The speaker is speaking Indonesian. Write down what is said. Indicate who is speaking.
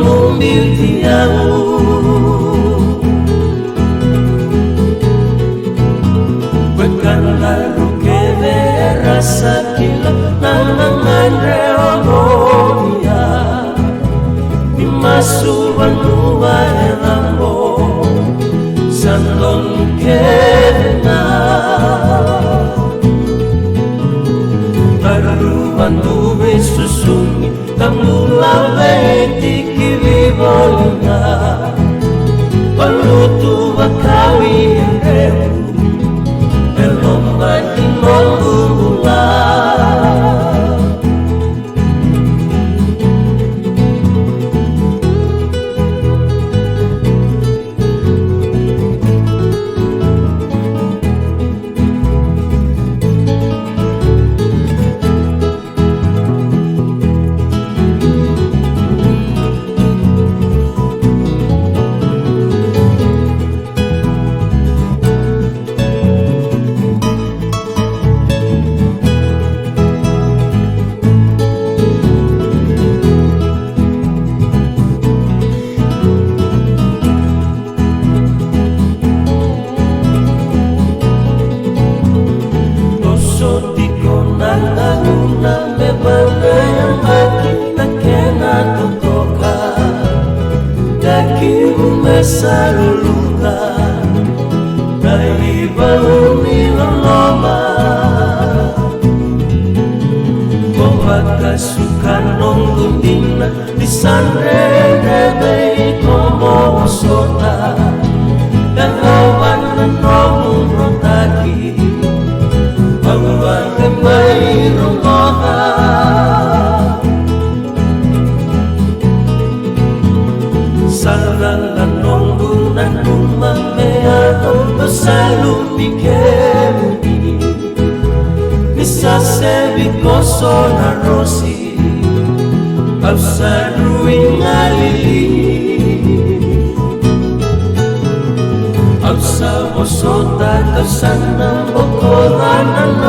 Speaker 1: mumbitiau Bekanlaru keve rasa kila Nanangan reomonia Dimasuban luwa erambo Sandong kena Taruman tuwe susungi Kamulawe tikiri bolina Palutu wakawi remu Elomba di mongula Saluluka Dai bauni loma Kohaka sukanong gundina Disanre nebei komo sota Dalawan nanong rotaki Bawang kembali rumoha Sarang nunggunan umamea Besalu pikiruni Bisa sebi koso na rosi Absaruin ngalili Absa bosota kasana bokoranan